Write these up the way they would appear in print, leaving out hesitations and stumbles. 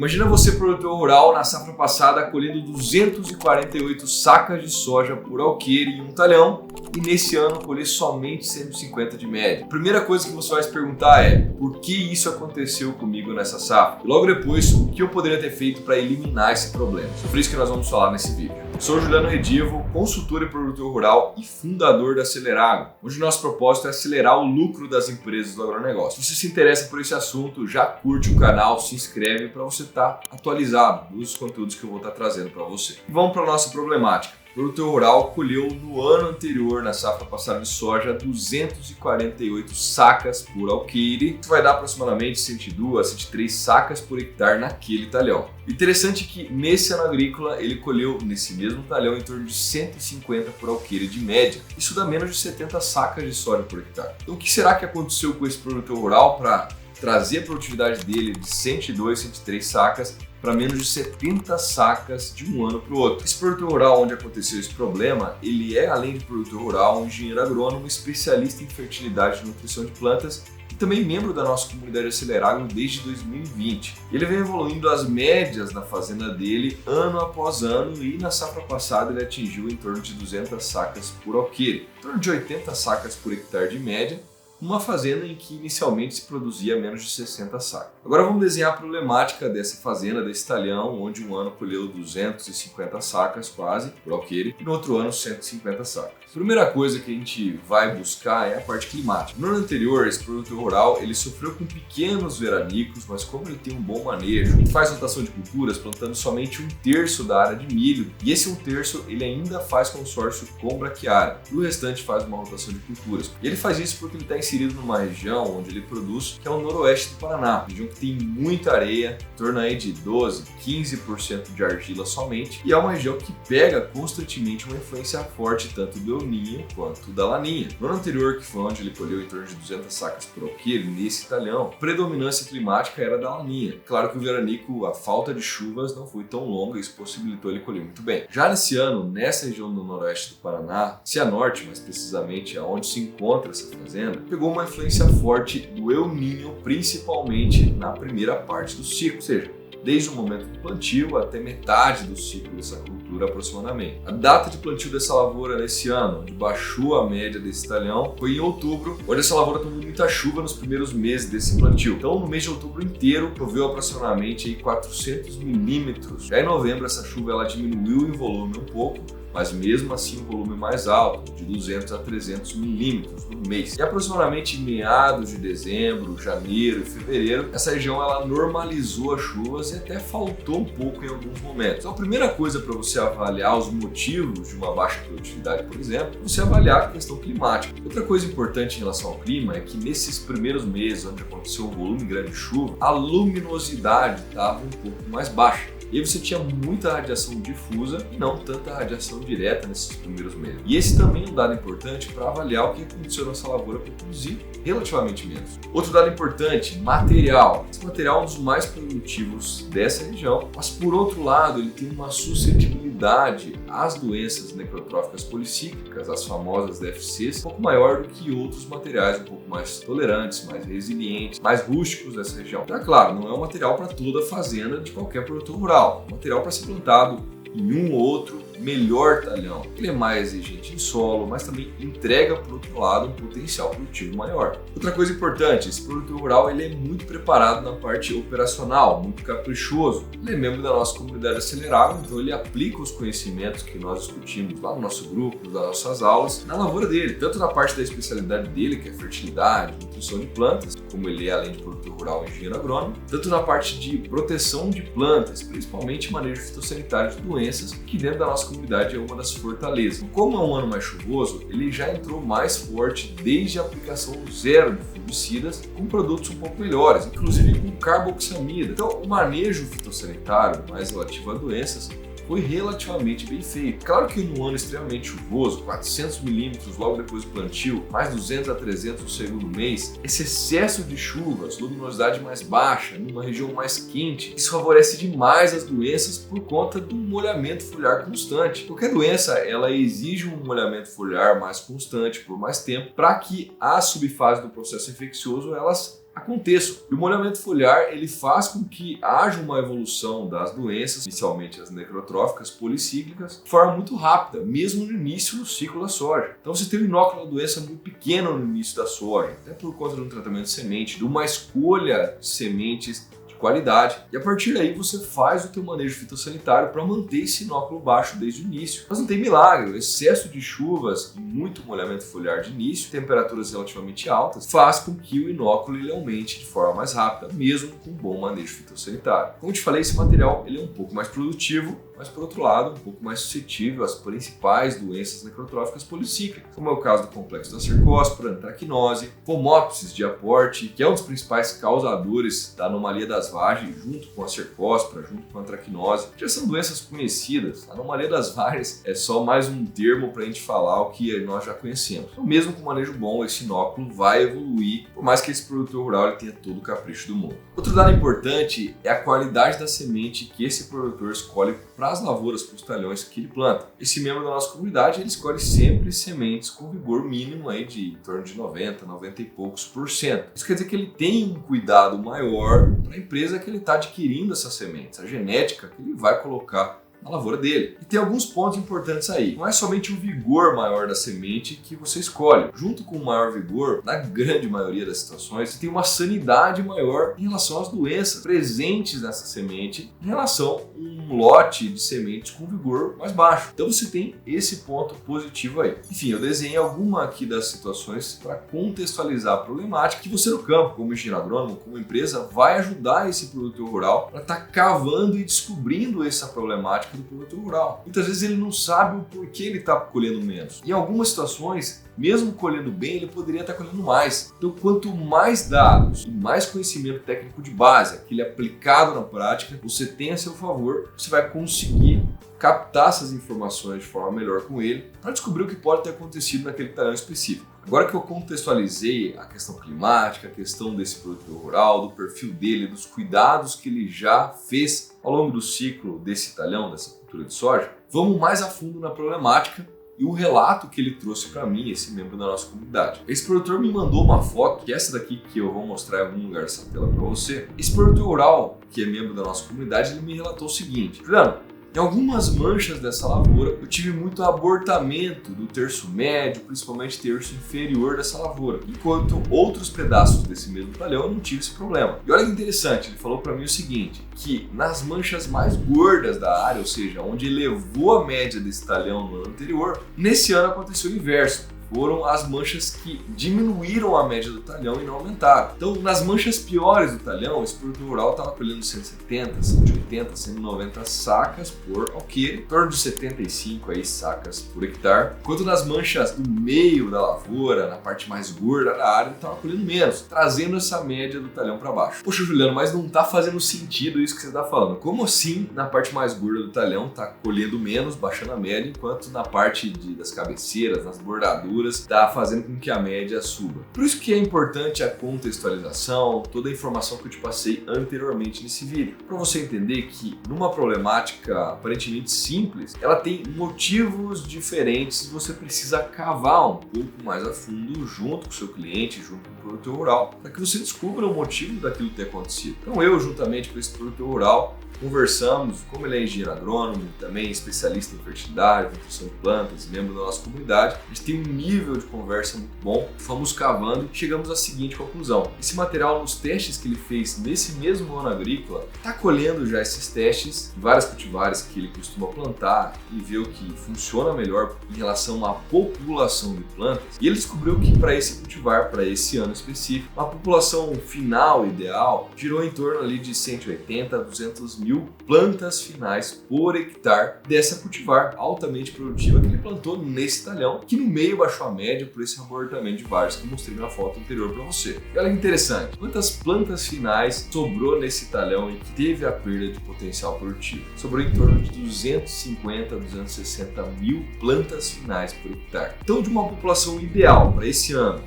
Imagina você, produtor rural, na safra passada colhendo 248 sacas de soja por alqueire em um talhão e nesse ano colher somente 150 de média. A primeira coisa que você vai se perguntar é: por que isso aconteceu comigo nessa safra? E logo depois, o que eu poderia ter feito para eliminar esse problema? Sobre isso que nós vamos falar nesse vídeo. Sou Juliano Redivo, consultor e produtor rural e fundador da Acelerago, onde nosso propósito é acelerar o lucro das empresas do agronegócio. Se você se interessa por esse assunto, já curte o canal, se inscreve para você estar atualizado dos conteúdos que eu vou estar trazendo para você. E vamos para a nossa problemática. O produtor rural colheu no ano anterior, na safra passada de soja, 248 sacas por alqueire. Isso vai dar aproximadamente 102, 103 sacas por hectare naquele talhão. Interessante que nesse ano agrícola ele colheu nesse mesmo talhão em torno de 150 por alqueire de média. Isso dá menos de 70 sacas de soja por hectare. Então o que será que aconteceu com esse produtor rural para trazer a produtividade dele de 102, 103 sacas para menos de 70 sacas de um ano para o outro? Esse produtor rural onde aconteceu esse problema, ele é, além de produtor rural, um engenheiro agrônomo, especialista em fertilidade e nutrição de plantas e também membro da nossa comunidade Acelerago desde 2020. Ele vem evoluindo as médias na fazenda dele ano após ano e na safra passada ele atingiu em torno de 200 sacas por alqueire, em torno de 80 sacas por hectare de média, uma fazenda em que inicialmente se produzia menos de 60 sacas. Agora vamos desenhar a problemática dessa fazenda, desse talhão, onde um ano colheu 250 sacas quase por alqueire e no outro ano 150 sacas. A primeira coisa que a gente vai buscar é a parte climática. No ano anterior, esse produtor rural ele sofreu com pequenos veranicos, mas como ele tem um bom manejo, ele faz rotação de culturas plantando somente 1/3 da área de milho e esse 1/3 ele ainda faz consórcio com braquiária e o restante faz uma rotação de culturas. E ele faz isso porque ele está inserido numa região onde ele produz, que é o noroeste do Paraná, região que tem muita areia, em torno aí de 12, 15% de argila somente, e é uma região que pega constantemente uma influência forte tanto do El Niño quanto da Laninha. No ano anterior, que foi onde ele colheu em torno de 200 sacas por alqueire, nesse talhão, a predominância climática era da Laninha. Claro que o veranico, a falta de chuvas não foi tão longa e isso possibilitou ele colher muito bem. Já nesse ano, nessa região do noroeste do Paraná, Cianorte, mais precisamente aonde se encontra essa fazenda, pegou uma influência forte do El Niño, principalmente na primeira parte do ciclo, ou seja, desde o momento do plantio até metade do ciclo dessa cultura aproximadamente. A data de plantio dessa lavoura nesse ano, onde baixou a média desse talhão, foi em outubro, onde essa lavoura tomou muita chuva nos primeiros meses desse plantio. Então no mês de outubro inteiro choveu aproximadamente aí 400 milímetros. Já em novembro essa chuva ela diminuiu em volume um pouco, mas mesmo assim um volume mais alto, de 200 a 300 milímetros no mês. E aproximadamente em meados de dezembro, janeiro e fevereiro, essa região ela normalizou as chuvas e até faltou um pouco em alguns momentos. Então a primeira coisa para você avaliar os motivos de uma baixa produtividade, por exemplo, é você avaliar a questão climática. Outra coisa importante em relação ao clima é que nesses primeiros meses, onde aconteceu um volume grande de chuva, a luminosidade estava um pouco mais baixa. E aí você tinha muita radiação difusa e não tanta radiação direta nesses primeiros meses. E esse também é um dado importante para avaliar o que aconteceu nessa lavoura para produzir relativamente menos. Outro dado importante, material. Esse material é um dos mais produtivos dessa região, mas por outro lado ele tem uma suscetibilidade às doenças necrotróficas policíclicas, as famosas DFCs, um pouco maior do que outros materiais um pouco mais tolerantes, mais resilientes, mais rústicos dessa região. Então é claro, não é um material para toda a fazenda de qualquer produtor rural, é um material para ser plantado em um ou outro melhor talhão. Ele é mais exigente em solo, mas também entrega, por outro lado, um potencial produtivo maior. Outra coisa importante, esse produtor rural ele é muito preparado na parte operacional, muito caprichoso. Ele é membro da nossa comunidade Acelerago, então ele aplica os conhecimentos que nós discutimos lá no nosso grupo, nas nossas aulas, na lavoura dele, tanto na parte da especialidade dele, que é fertilidade, nutrição de plantas, como ele é além de produtor rural engenheiro agrônomo, tanto na parte de proteção de plantas, principalmente manejo fitossanitário de doenças, que dentro da nossa comunidade é uma das fortalezas. Como é um ano mais chuvoso, ele já entrou mais forte desde a aplicação zero de fungicidas com produtos um pouco melhores, inclusive com carboxamida. Então, o manejo fitossanitário mais relativo a doenças foi relativamente bem feito. Claro que num ano extremamente chuvoso, 400 milímetros logo depois do plantio, mais 200 a 300 no segundo mês, esse excesso de chuvas, luminosidade mais baixa, numa região mais quente, isso favorece demais as doenças por conta do molhamento foliar constante. Qualquer doença, ela exige um molhamento foliar mais constante por mais tempo para que as subfases do processo infeccioso elas aconteçam. E o molhamento foliar ele faz com que haja uma evolução das doenças, inicialmente as necrotróficas policíclicas, de forma muito rápida, mesmo no início do ciclo da soja. Então você tem um inóculo da doença muito pequeno no início da soja, até por conta de um tratamento de semente, de uma escolha de sementes qualidade, e a partir daí você faz o teu manejo fitossanitário para manter esse inóculo baixo desde o início. Mas não tem milagre, o excesso de chuvas e muito molhamento foliar de início, temperaturas relativamente altas, faz com que o inóculo ele aumente de forma mais rápida, mesmo com um bom manejo fitossanitário. Como eu te falei, esse material ele é um pouco mais produtivo, mas por outro lado, um pouco mais suscetível às principais doenças necrotróficas policíclicas, como é o caso do complexo da cercospora, antracnose, Phomopsis de aporte, que é um dos principais causadores da anomalia das vagens, junto com a cercospora, junto com a antracnose. Já são doenças conhecidas. A anomalia das vagens é só mais um termo para a gente falar o que nós já conhecemos. Então, mesmo com manejo bom, esse inóculo vai evoluir, por mais que esse produtor rural ele tenha todo o capricho do mundo. Outro dado importante é a qualidade da semente que esse produtor escolhe para as lavouras, para os talhões que ele planta. Esse membro da nossa comunidade ele escolhe sempre sementes com vigor mínimo aí de em torno de 90 e poucos %. Isso quer dizer que ele tem um cuidado maior para a empresa que ele está adquirindo essas sementes, a genética que ele vai colocar na lavoura dele. E tem alguns pontos importantes aí. Não é somente o vigor maior da semente que você escolhe. Junto com o maior vigor, na grande maioria das situações, você tem uma sanidade maior em relação às doenças presentes nessa semente em relação a um lote de sementes com vigor mais baixo. Então você tem esse ponto positivo aí. Enfim, eu desenhei alguma aqui das situações para contextualizar a problemática que você no campo, como engenheiro agrônomo, como empresa, vai ajudar esse produtor rural para estar cavando e descobrindo essa problemática do produtor rural. Muitas vezes ele não sabe o porquê ele está colhendo menos. Em algumas situações, mesmo colhendo bem, ele poderia estar colhendo mais. Então, quanto mais dados e mais conhecimento técnico de base, aquele aplicado na prática, você tem a seu favor, você vai conseguir captar essas informações de forma melhor com ele para descobrir o que pode ter acontecido naquele talhão específico. Agora que eu contextualizei a questão climática, a questão desse produtor rural, do perfil dele, dos cuidados que ele já fez ao longo do ciclo desse talhão, dessa cultura de soja, vamos mais a fundo na problemática e o relato que ele trouxe para mim, esse membro da nossa comunidade. Esse produtor me mandou uma foto, que é essa daqui que eu vou mostrar em algum lugar dessa tela para você. Esse produtor rural, que é membro da nossa comunidade, ele me relatou o seguinte: Juliano, em algumas manchas dessa lavoura, eu tive muito abortamento do terço médio, principalmente terço inferior dessa lavoura, enquanto outros pedaços desse mesmo talhão eu não tive esse problema. E olha que interessante, ele falou para mim o seguinte, que nas manchas mais gordas da área, ou seja, onde elevou a média desse talhão no ano anterior, nesse ano aconteceu o inverso. Foram as manchas que diminuíram a média do talhão e não aumentaram. Então, nas manchas piores do talhão, esse produtor rural estava colhendo 170, 180, 190 sacas por alqueire, em torno de 75 aí, sacas por hectare. Enquanto nas manchas do meio da lavoura, na parte mais gorda da área, ele estava colhendo menos, trazendo essa média do talhão para baixo. Poxa, Juliano, mas não está fazendo sentido isso que você está falando. Como assim, na parte mais gorda do talhão, está colhendo menos, baixando a média, enquanto na parte das cabeceiras, nas bordaduras, está fazendo com que a média suba. Por isso que é importante a contextualização, toda a informação que eu te passei anteriormente nesse vídeo, para você entender que numa problemática aparentemente simples, ela tem motivos diferentes e você precisa cavar um pouco mais a fundo junto com o seu cliente, junto com o produtor rural, para que você descubra o motivo daquilo ter acontecido. Então eu, juntamente com esse produtor rural, conversamos, como ele é engenheiro agrônomo, também especialista em fertilidade, nutrição de plantas, membro da nossa comunidade, a gente tem um nível de conversa muito bom, fomos cavando e chegamos à seguinte conclusão: esse material, nos testes que ele fez nesse mesmo ano agrícola, está colhendo já esses testes de várias cultivares que ele costuma plantar e ver o que funciona melhor em relação à população de plantas, e ele descobriu que para esse cultivar, para esse ano específico, a população final ideal girou em torno ali de 180 a 200 mil plantas finais por hectare dessa cultivar altamente produtiva que ele plantou nesse talhão, que no meio baixou a média por esse abortamento de vários que eu mostrei na foto anterior para você. E olha que interessante, quantas plantas finais sobrou nesse talhão e que teve a perda de potencial produtivo? Sobrou em torno de 250 a 260 mil plantas finais por hectare. Então, de uma população ideal para esse ano,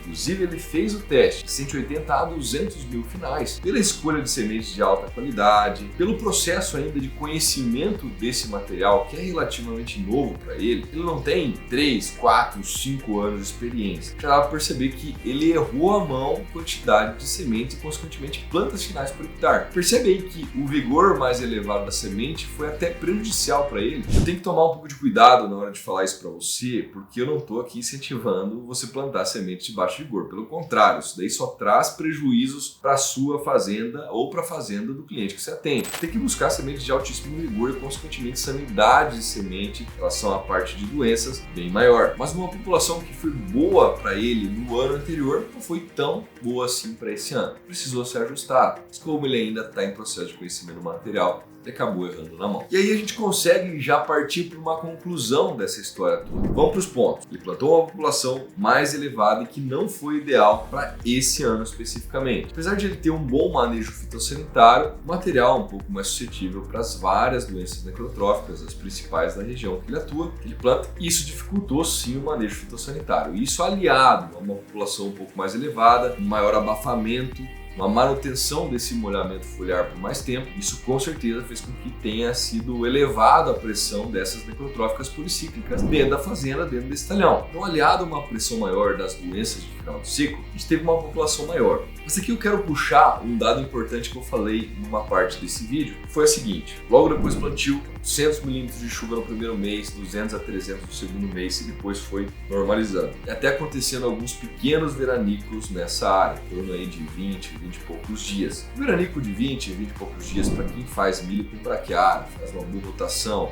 Inclusive, ele fez o teste de 180 a 200 mil finais pela escolha de sementes de alta qualidade, pelo processo ainda de conhecimento desse material, que é relativamente novo para ele. Ele não tem 3, 4, 5 anos de experiência. Já dá para perceber que ele errou a mão em quantidade de sementes e, consequentemente, plantas finais por hectare. Percebe aí que o vigor mais elevado da semente foi até prejudicial para ele. Eu tenho que tomar um pouco de cuidado na hora de falar isso para você, porque eu não estou aqui incentivando você plantar sementes de baixo vigor. Pelo contrário, isso daí só traz prejuízos para a sua fazenda ou para a fazenda do cliente que você atende. Tem que buscar sementes de altíssimo vigor e, consequentemente, sanidade de semente em relação à parte de doenças bem maior. Mas uma população que foi boa para ele no ano anterior não foi tão boa assim para esse ano. Precisou ser ajustado. Mas como ele ainda está em processo de conhecimento do material, ele acabou errando na mão. E aí a gente consegue já partir para uma conclusão dessa história toda. Vamos para os pontos. Ele plantou uma população mais elevada e que não foi ideal para esse ano especificamente. Apesar de ele ter um bom manejo fitossanitário, o material é um pouco mais suscetível para as várias doenças necrotróficas, as principais da região que ele atua, que ele planta, e isso dificultou sim o manejo fitossanitário. Isso aliado a uma população um pouco mais elevada, um maior abafamento, uma manutenção desse molhamento foliar por mais tempo, isso com certeza fez com que tenha sido elevada a pressão dessas necrotróficas policíclicas dentro da fazenda, dentro desse talhão. Então, aliado a uma pressão maior das doenças de final de ciclo, a gente teve uma população maior. Mas aqui eu quero puxar um dado importante que eu falei numa parte desse vídeo, que foi a seguinte: logo depois do plantio, 100 milímetros de chuva no primeiro mês, 200 a 300 no segundo mês, e depois foi normalizando. E até acontecendo alguns pequenos veranicos nessa área, em torno aí de 20 e poucos dias. O veranico de 20 e poucos dias, para quem faz milho com braquiária, faz uma boa rotação,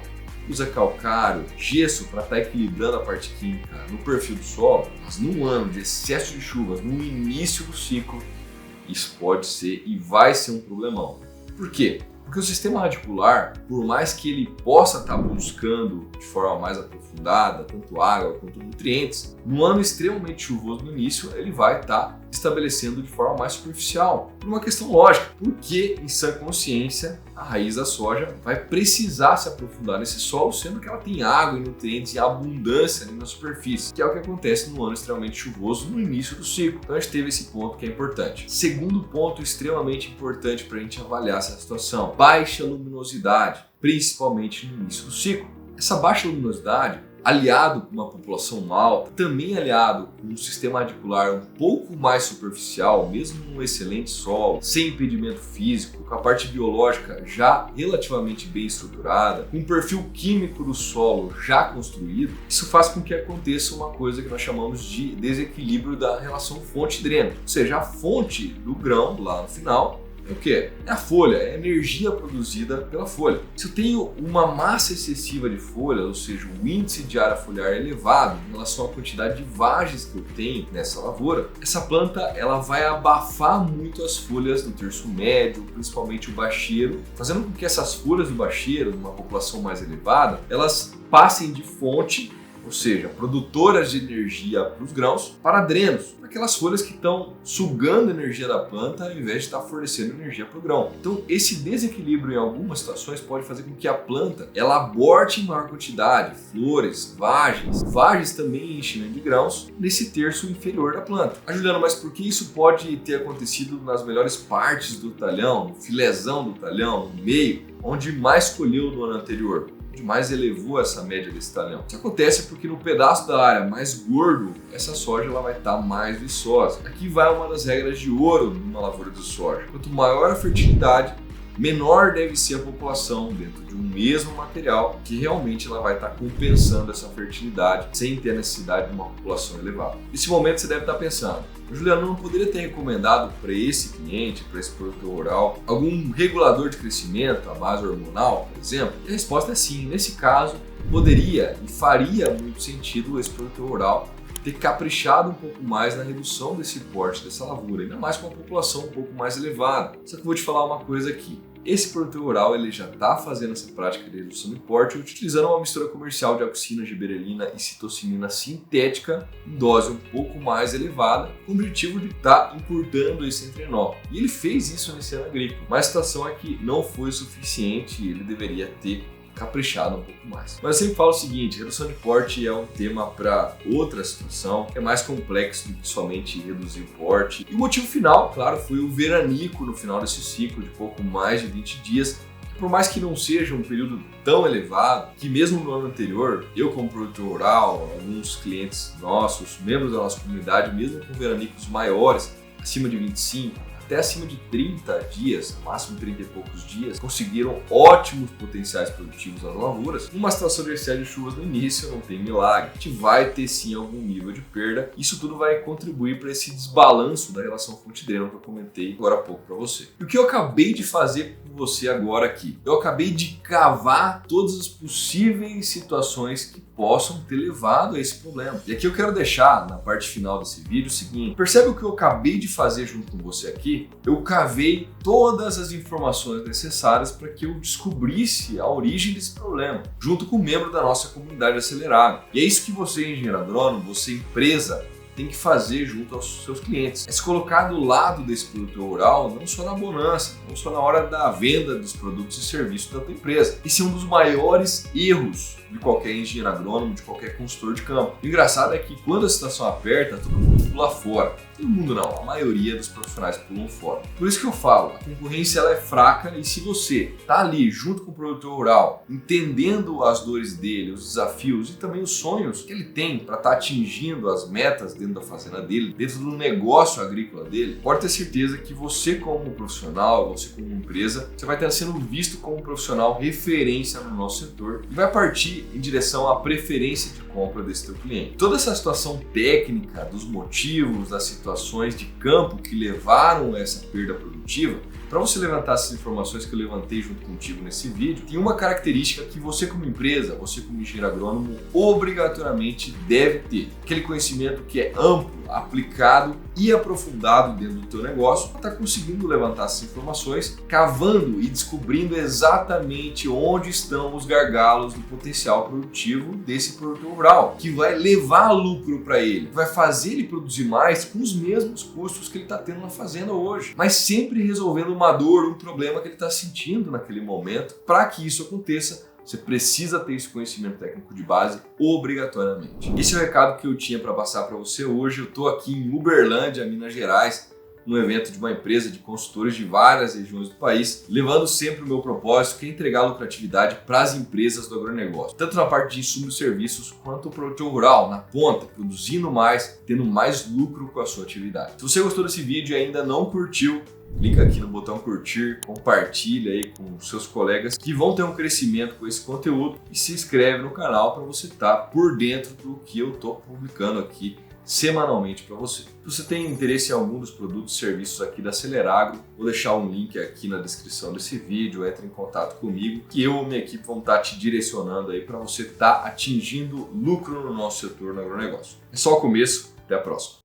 usa calcário, gesso para estar equilibrando a parte química no perfil do solo, mas num ano de excesso de chuvas, no início do ciclo, isso pode ser e vai ser um problemão. Por quê? Porque o sistema radicular, por mais que ele possa estar buscando de forma mais aprofundada, tanto água quanto nutrientes, no ano extremamente chuvoso no início, ele vai estar estabelecendo de forma mais superficial. Por uma questão lógica, porque em sã consciência, a raiz da soja vai precisar se aprofundar nesse solo, sendo que ela tem água e nutrientes em abundância ali na superfície, que é o que acontece no ano extremamente chuvoso no início do ciclo. Então a gente teve esse ponto que é importante. Segundo ponto extremamente importante para a gente avaliar essa situação: baixa luminosidade, principalmente no início do ciclo. Essa baixa luminosidade, aliado com uma população alta, também aliado com um sistema radicular um pouco mais superficial, mesmo num excelente solo, sem impedimento físico, com a parte biológica já relativamente bem estruturada, com um perfil químico do solo já construído, isso faz com que aconteça uma coisa que nós chamamos de desequilíbrio da relação fonte-dreno, ou seja, a fonte do grão lá no final é o quê? É a folha, é a energia produzida pela folha. Se eu tenho uma massa excessiva de folha, ou seja, o índice de área foliar elevado em relação à quantidade de vagens que eu tenho nessa lavoura, essa planta ela vai abafar muito as folhas do terço médio, principalmente o bacheiro, fazendo com que essas folhas do bacheiro, numa população mais elevada, elas passem de fonte, ou seja, produtoras de energia para os grãos, para drenos, aquelas folhas que estão sugando energia da planta ao invés de estar fornecendo energia para o grão. Então, esse desequilíbrio em algumas situações pode fazer com que a planta ela aborte em maior quantidade flores, vagens também enchimento de grãos nesse terço inferior da planta. Juliano, mas por que isso pode ter acontecido nas melhores partes do talhão, no filézão do talhão, no meio, onde mais colheu no ano anterior? Mais elevou essa média desse talhão. Isso acontece porque no pedaço da área mais gordo, essa soja ela vai estar mais viçosa. Aqui vai uma das regras de ouro numa lavoura de soja. Quanto maior a fertilidade, menor deve ser a população dentro de um mesmo material, que realmente ela vai estar compensando essa fertilidade sem ter a necessidade de uma população elevada. Nesse momento você deve estar pensando: Juliano, não poderia ter recomendado para esse cliente, para esse produtor rural, algum regulador de crescimento à base hormonal, por exemplo? E a resposta é sim. Nesse caso, poderia e faria muito sentido esse produtor rural ter caprichado um pouco mais na redução desse porte dessa lavoura, ainda mais com uma população um pouco mais elevada. Só que eu vou te falar uma coisa aqui. Esse produtor rural ele já está fazendo essa prática de redução do porte utilizando uma mistura comercial de auxina, giberelina e citocinina sintética em dose um pouco mais elevada, com o objetivo de estar encurtando esse entrenó. E ele fez isso nesse ano agrícola, mas a situação é que não foi suficiente e ele deveria ter caprichado um pouco mais. Mas eu sempre falo o seguinte, redução de porte é um tema para outra situação, que é mais complexo do que somente reduzir o porte. E o motivo final, claro, foi o veranico no final desse ciclo de pouco mais de 20 dias, por mais que não seja um período tão elevado, que mesmo no ano anterior, eu como produtor rural, alguns clientes nossos, membros da nossa comunidade, mesmo com veranicos maiores, acima de 25, até acima de 30 dias, no máximo 30 e poucos dias, conseguiram ótimos potenciais produtivos nas lavouras. Numa situação de excesso de chuvas no início, não tem milagre. A gente vai ter sim algum nível de perda. Isso tudo vai contribuir para esse desbalanço da relação fonte-dreno que eu comentei agora há pouco para você. E o que eu acabei de fazer com você agora aqui? Eu acabei de cavar todas as possíveis situações que possam ter levado a esse problema. E aqui eu quero deixar na parte final desse vídeo o seguinte: percebe o que eu acabei de fazer junto com você aqui? Eu cavei todas as informações necessárias para que eu descobrisse a origem desse problema, junto com um membro da nossa comunidade acelerada. E é isso que você, engenheiro agrônomo, você, empresa, tem que fazer junto aos seus clientes. É se colocar do lado desse produtor rural, não só na bonança, não só na hora da venda dos produtos e serviços da tua empresa. Esse é um dos maiores erros de qualquer engenheiro agrônomo, de qualquer consultor de campo. O engraçado é que quando a situação aperta, todo mundo pula fora. Todo mundo não, a maioria dos profissionais pulam fora. Por isso que eu falo, a concorrência ela é fraca, e se você está ali junto com o produtor rural, entendendo as dores dele, os desafios e também os sonhos que ele tem para estar atingindo as metas dentro da fazenda dele, dentro do negócio agrícola dele, pode ter certeza que você como profissional, você como empresa, você vai estar sendo visto como um profissional referência no nosso setor e vai partir em direção à preferência de compra desse teu cliente. Toda essa situação técnica, dos motivos, das situações de campo que levaram a essa perda produtiva, para você levantar essas informações que eu levantei junto contigo nesse vídeo, tem uma característica que você como empresa, você como engenheiro agrônomo, obrigatoriamente deve ter. Aquele conhecimento que é amplo, aplicado e aprofundado dentro do teu negócio, para estar conseguindo levantar essas informações, cavando e descobrindo exatamente onde estão os gargalos do potencial produtivo desse produtor rural, que vai levar lucro para ele, vai fazer ele produzir mais com os mesmos custos que ele está tendo na fazenda hoje, mas sempre resolvendo uma dor, um problema que ele está sentindo naquele momento. Para que isso aconteça, você precisa ter esse conhecimento técnico de base obrigatoriamente. Esse é o recado que eu tinha para passar para você hoje. Eu estou aqui em Uberlândia, Minas Gerais, num evento de uma empresa de consultores de várias regiões do país, levando sempre o meu propósito, que é entregar lucratividade para as empresas do agronegócio, tanto na parte de insumos e serviços, quanto o produtor rural, na ponta, produzindo mais, tendo mais lucro com a sua atividade. Se você gostou desse vídeo e ainda não curtiu, clica aqui no botão curtir, compartilha aí com seus colegas que vão ter um crescimento com esse conteúdo e se inscreve no canal para você estar por dentro do que eu estou publicando aqui semanalmente para você. Se você tem interesse em algum dos produtos e serviços aqui da Aceleragro, vou deixar um link aqui na descrição desse vídeo, entre em contato comigo, que eu e minha equipe vão estar te direcionando aí para você estar atingindo lucro no nosso setor no agronegócio. É só o começo, até a próxima.